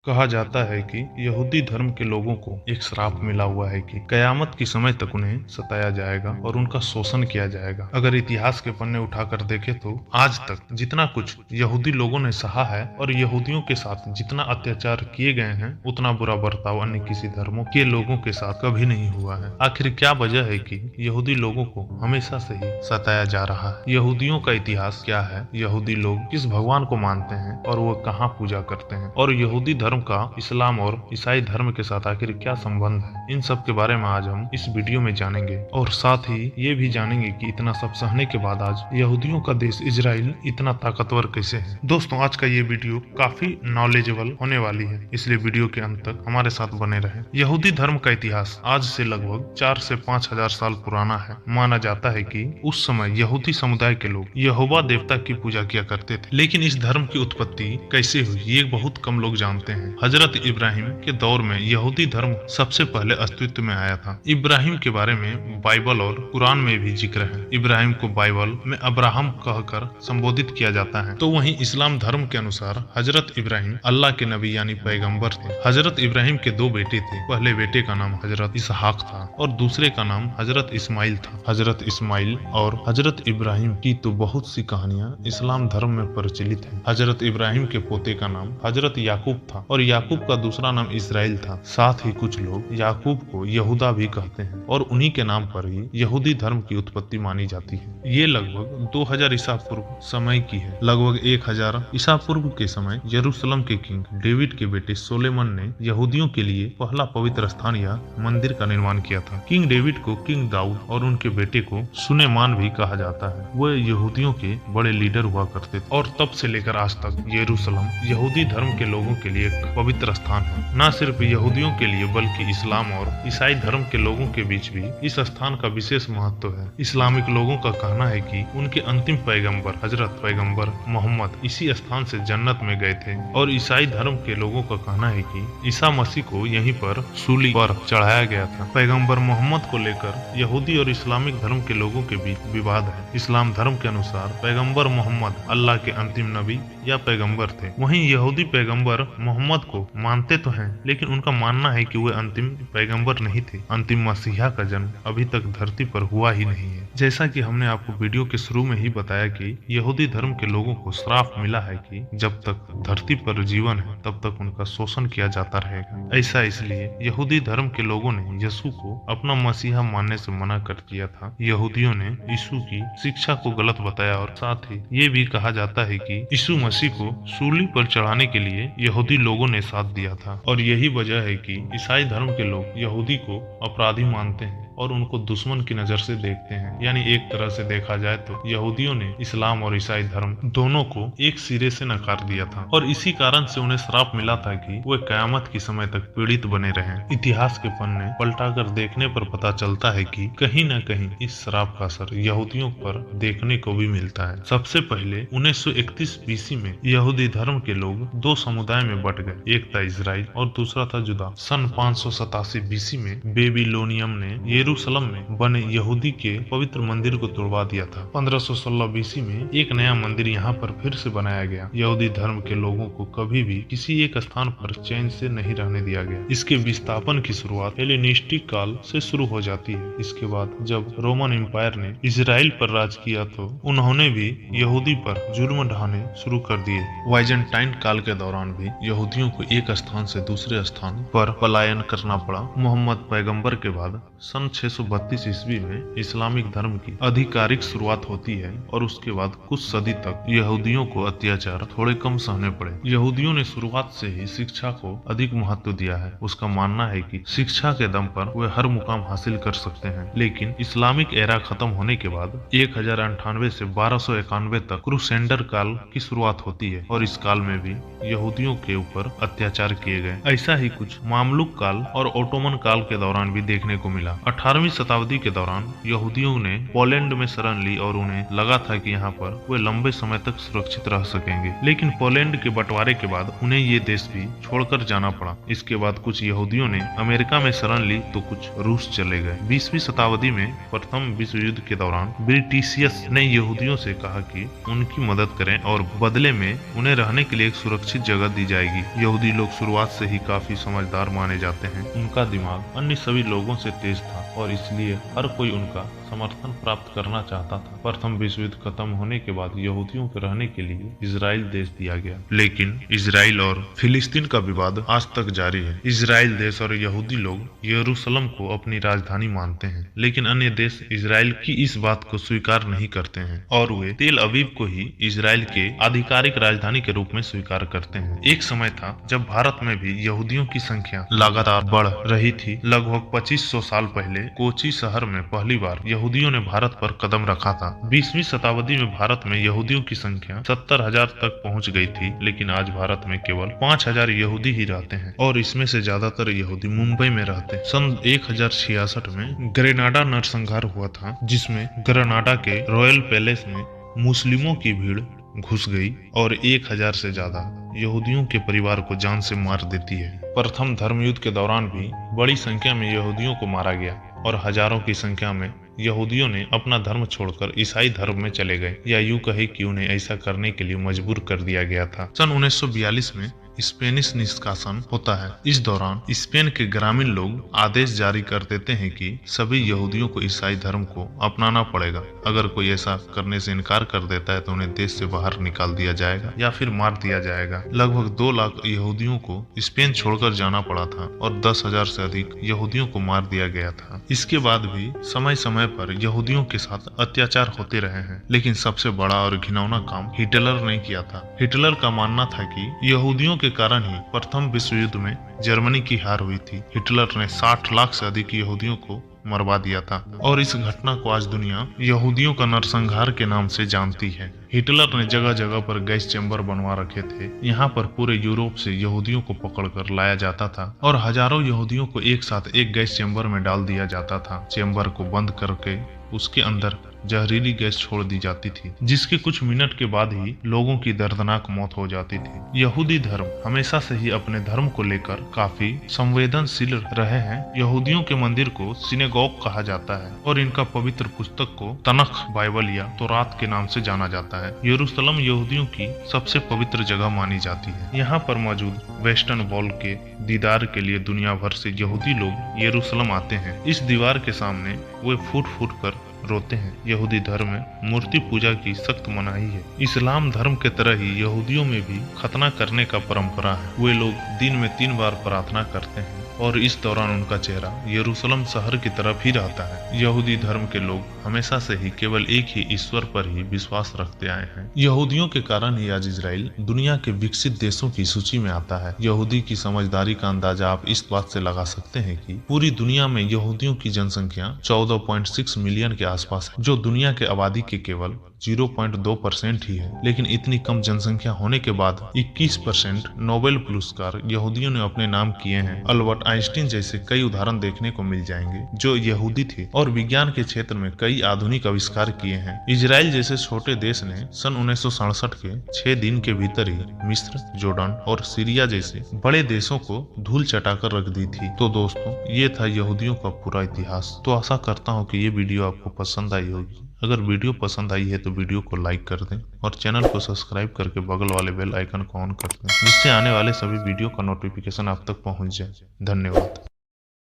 कहा जाता है कि यहूदी धर्म के लोगों को एक श्राप मिला हुआ है कि कयामत के समय तक उन्हें सताया जाएगा और उनका शोषण किया जाएगा। अगर इतिहास के पन्ने उठाकर देखें तो आज तक जितना कुछ यहूदी लोगों ने सहा है और यहूदियों के साथ जितना अत्याचार किए गए हैं, उतना बुरा बर्ताव अन्य किसी धर्मों के लोगों के साथ कभी नहीं हुआ है। आखिर क्या वजह है कि यहूदी लोगों को हमेशा से ही सताया जा रहा है? यहूदियों का इतिहास क्या है? यहूदी लोग किस भगवान को मानते हैं और वो कहाँ पूजा करते हैं? और यहूदी धर्म का इस्लाम और ईसाई धर्म के साथ आखिर क्या संबंध है? इन सब के बारे में आज हम इस वीडियो में जानेंगे और साथ ही ये भी जानेंगे कि इतना सब सहने के बाद आज यहूदियों का देश इजराइल इतना ताकतवर कैसे है। दोस्तों, आज का ये वीडियो काफी नॉलेजेबल होने वाली है, इसलिए वीडियो के अंत तक हमारे साथ बने रहें। यहूदी धर्म का इतिहास आज से लगभग 4 से 5,000 साल पुराना है। माना जाता है कि उस समय यहूदी समुदाय के लोग यहोवा देवता की पूजा किया करते थे। लेकिन इस धर्म की उत्पत्ति कैसे हुई, ये बहुत कम लोग जानते हैं। हजरत इब्राहिम के दौर में यहूदी धर्म सबसे पहले अस्तित्व में आया था। इब्राहिम के बारे में बाइबल और कुरान में भी जिक्र है। इब्राहिम को बाइबल में अब्राहम कहकर संबोधित किया जाता है। तो वहीं इस्लाम धर्म के अनुसार हजरत इब्राहिम अल्लाह के नबी यानी पैगंबर थे। हजरत इब्राहिम के 2 बेटे थे। पहले बेटे का नाम हजरत इसहाक था और दूसरे का नाम हजरत इस्माइल था। हजरत इस्माइल और हजरत इब्राहिम की तो बहुत सी कहानियां इस्लाम धर्म में प्रचलित है। हजरत इब्राहिम के पोते का नाम हजरत याकूब था और याकूब का दूसरा नाम इस्राइल था। साथ ही कुछ लोग याकूब को यहूदा भी कहते हैं और उन्हीं के नाम पर ही यहूदी धर्म की उत्पत्ति मानी जाती है। ये लगभग 2000 ईसा पूर्व समय की है। लगभग 1000 ईसा पूर्व के समय यरूशलेम के किंग डेविड के बेटे सोलेमन ने यहूदियों के लिए पहला पवित्र स्थान या मंदिर का निर्माण किया था। किंग डेविड को किंग दाऊद और उनके बेटे को सुलेमान भी कहा जाता है। वह यहूदियों के बड़े लीडर हुआ करते थे और तब से लेकर आज तक यरूशलेम यहूदी धर्म के लोगों के लिए एक पवित्र स्थान है। न सिर्फ यहूदियों के लिए बल्कि इस्लाम और ईसाई धर्म के लोगों के बीच भी इस स्थान का विशेष महत्व है। इस्लामिक लोगों का कहना है कि उनके अंतिम पैगंबर हजरत पैगंबर मोहम्मद इसी स्थान से जन्नत में गए थे और ईसाई धर्म के लोगों का कहना है कि ईसा मसीह को यहीं पर सूली पर चढ़ाया गया था। पैगंबर मोहम्मद को लेकर यहूदी और इस्लामिक धर्म के लोगों के बीच विवाद है। इस्लाम धर्म के अनुसार पैगंबर मोहम्मद अल्लाह के अंतिम नबी या पैगंबर थे। वहीं यहूदी पैगंबर मोहम्मद को मानते तो हैं, लेकिन उनका मानना है कि वे अंतिम पैगंबर नहीं थे। अंतिम मसीहा का जन्म अभी तक धरती पर हुआ ही नहीं है। जैसा कि हमने आपको वीडियो के शुरू में ही बताया कि यहूदी धर्म के लोगों को श्राप मिला है कि जब तक धरती पर जीवन है तब तक उनका शोषण किया जाता रहेगा। ऐसा इसलिए यहूदी धर्म के लोगों ने यीशु को अपना मसीहा मानने से मना कर दिया था। यहूदियों ने यीशु की शिक्षा को गलत बताया और साथ ही ये भी कहा जाता है कि यीशु मसीह को सूली पर चढ़ाने के लिए यहूदी लोगों ने साथ दिया था। और यही वजह है कि ईसाई धर्म के लोग यहूदी को अपराधी मानते हैं और उनको दुश्मन की नजर से देखते हैं। यानी एक तरह से देखा जाए तो यहूदियों ने इस्लाम और ईसाई धर्म दोनों को एक सिरे से नकार दिया था और इसी कारण से उन्हें श्राप मिला था कि वे कयामत की समय तक पीड़ित बने रहें। इतिहास के पन्ने पलटाकर देखने पर पता चलता है कि कहीं न कहीं इस श्राप का असर यहूदियों पर देखने को भी मिलता है। सबसे पहले 1931 बीसी में यहूदी धर्म के लोग 2 समुदाय में बट गए। एक था इजराइल और दूसरा था जुदा। सन 587 बीसी में बेबीलोनियम ने यरूशलेम में बने यहूदी के पवित्र मंदिर को तोड़वा दिया था। 1516 बीसी में एक नया मंदिर यहाँ पर फिर से बनाया गया। यहूदी धर्म के लोगों को कभी भी किसी एक स्थान पर चैन से नहीं रहने दिया गया। इसके विस्थापन की शुरुआत हेलेनिस्टिक काल से शुरू हो जाती है। इसके बाद जब रोमन एम्पायर ने इजराइल पर राज किया तो उन्होंने भी यहूदी पर जुर्म ढाने शुरू कर दिए। वाइजेंटाइन काल के दौरान भी यहूदियों को एक स्थान से दूसरे स्थान पर पलायन करना पड़ा। मोहम्मद पैगंबर के बाद सन 632 ईस्वी में इस्लामिक धर्म की आधिकारिक शुरुआत होती है और उसके बाद कुछ सदी तक यहूदियों को अत्याचार थोड़े कम सहने पड़े। यहूदियों ने शुरुआत से ही शिक्षा को अधिक महत्व दिया है। उसका मानना है कि शिक्षा के दम पर वे हर मुकाम हासिल कर सकते हैं। लेकिन इस्लामिक एरा खत्म होने के बाद 1098 से 1291 तक क्रूसेंडर काल की शुरुआत होती है और इस काल में भी यहूदियों के ऊपर अत्याचार किए गए। ऐसा ही कुछ मामलुक काल और ओटोमन काल के दौरान भी देखने को मिला। 18वीं शताब्दी के दौरान यहूदियों ने पोलैंड में शरण ली और उन्हें लगा था कि यहाँ पर वे लंबे समय तक सुरक्षित रह सकेंगे, लेकिन पोलैंड के बंटवारे के बाद उन्हें ये देश भी छोड़कर जाना पड़ा। इसके बाद कुछ यहूदियों ने अमेरिका में शरण ली तो कुछ रूस चले गए। 20वीं शताब्दी में प्रथम विश्व युद्ध के दौरान ब्रिटिशियस ने यहूदियों से कहा कि उनकी मदद करें और बदले में उन्हें रहने के लिए एक सुरक्षित जगह दी जाएगी। यहूदी लोग शुरुआत से ही काफी समझदार माने जाते हैं। उनका दिमाग अन्य सभी लोगों से तेज था और इसलिए हर कोई उनका समर्थन प्राप्त करना चाहता था। प्रथम विश्व युद्ध खत्म होने के बाद यहूदियों को रहने के लिए इजराइल देश दिया गया, लेकिन इजराइल और फिलिस्तीन का विवाद आज तक जारी है। इजराइल देश और यहूदी लोग यरूशलेम को अपनी राजधानी मानते हैं, लेकिन अन्य देश इजराइल की इस बात को स्वीकार नहीं करते हैं और वे तेल अवीव को ही इजराइल के आधिकारिक राजधानी के रूप में स्वीकार करते हैं। एक समय था जब भारत में भी यहूदियों की संख्या लगातार बढ़ रही थी। लगभग 2500 साल पहले कोची शहर में पहली बार यहूदियों ने भारत पर कदम रखा था। 20वीं शताब्दी में भारत में यहूदियों की संख्या 70,000 तक पहुंच गई थी, लेकिन आज भारत में केवल 5,000 यहूदी ही रहते हैं और इसमें से ज्यादातर यहूदी मुंबई में रहते हैं। सन 1066 में ग्रेनाडा नरसंहार हुआ था, जिसमें ग्रेनाडा के रॉयल पैलेस में मुस्लिमों की भीड़ घुस गई और 1000 से ज्यादा यहूदियों के परिवार को जान से मार देती है। प्रथम धर्म युद्ध के दौरान भी बड़ी संख्या में यहूदियों को मारा गया और हजारों की संख्या में यहूदियों ने अपना धर्म छोड़कर ईसाई धर्म में चले गए, या यूं कहे कि उन्हें ऐसा करने के लिए मजबूर कर दिया गया था। सन 1942 में स्पेनिश निष्कासन होता है। इस दौरान स्पेन के ग्रामीण लोग आदेश जारी कर देते हैं कि सभी यहूदियों को ईसाई धर्म को अपनाना पड़ेगा। अगर कोई ऐसा करने से इनकार कर देता है तो उन्हें देश से बाहर निकाल दिया जाएगा या फिर मार दिया जाएगा। लगभग 2 लाख यहूदियों को स्पेन छोड़कर जाना पड़ा था और 10,000 से अधिक यहूदियों को मार दिया गया था। इसके बाद भी समय समय पर यहूदियों के साथ अत्याचार होते रहे हैं, लेकिन सबसे बड़ा और घिनौना काम हिटलर ने किया था। हिटलर का मानना था कि यहूदियों के कारण ही प्रथम विश्व युद्ध में जर्मनी की हार हुई थी। हिटलर ने 60 लाख से अधिक यहूदियों को मरवा दिया था और इस घटना को आज दुनिया यहूदियों का नरसंहार के नाम से जानती है। हिटलर ने जगह जगह पर गैस चैम्बर बनवा रखे थे। यहाँ पर पूरे यूरोप से यहूदियों को पकड़कर लाया जाता था और हजारों यहूदियों को एक साथ एक गैस चैम्बर में डाल दिया जाता था। चैम्बर को बंद करके उसके अंदर जहरीली गैस छोड़ दी जाती थी, जिसके कुछ मिनट के बाद ही लोगों की दर्दनाक मौत हो जाती थी। यहूदी धर्म हमेशा से ही अपने धर्म को लेकर काफी संवेदनशील रहे हैं। यहूदियों के मंदिर को सिनेगोग कहा जाता है और इनका पवित्र पुस्तक को तनख बाइबल या तौरात के नाम से जाना जाता है। यरूशलेम यहूदियों की सबसे पवित्र जगह मानी जाती है। यहाँ पर मौजूद वेस्टर्न वॉल के दीदार के लिए दुनिया भर से यहूदी लोग यरूशलेम आते हैं। इस दीवार के सामने वे फूट फूट कर रोते हैं। यहूदी धर्म में मूर्ति पूजा की सख्त मनाही है। इस्लाम धर्म के तरह ही यहूदियों में भी खतना करने का परंपरा है। वे लोग दिन में 3 बार प्रार्थना करते हैं और इस दौरान उनका चेहरा यरूशलेम शहर की तरफ ही रहता है। यहूदी धर्म के लोग हमेशा से ही केवल एक ही ईश्वर पर ही विश्वास रखते आए हैं। यहूदियों के कारण ही आज इजराइल दुनिया के विकसित देशों की सूची में आता है। यहूदी की समझदारी का अंदाजा आप इस बात से लगा सकते हैं कि पूरी दुनिया में यहूदियों की जनसंख्या 14.6 मिलियन के आसपास है, जो दुनिया के आबादी के केवल 0.2% ही है। लेकिन इतनी कम जनसंख्या होने के बाद 21% नोबेल पुरस्कार यहूदियों ने अपने नाम किए हैं। अल्बर्ट आइंस्टीन जैसे कई उदाहरण देखने को मिल जाएंगे जो यहूदी थे और विज्ञान के क्षेत्र में कई आधुनिक आविष्कार किए हैं। इजराइल जैसे छोटे देश ने सन 1967 के 6 दिन के भीतर ही मिस्र, जॉर्डन और सीरिया जैसे बड़े देशों को धूल चटाकर रख दी थी। तो दोस्तों, ये था यहूदियों का पूरा इतिहास। तो आशा करता हूँ कि ये वीडियो आपको पसंद आई होगी। अगर वीडियो पसंद आई है तो वीडियो को लाइक कर दें और चैनल को सब्सक्राइब करके बगल वाले बेल आइकन को ऑन कर दें, जिससे आने वाले सभी वीडियो का नोटिफिकेशन आप तक पहुंच जाए। धन्यवाद।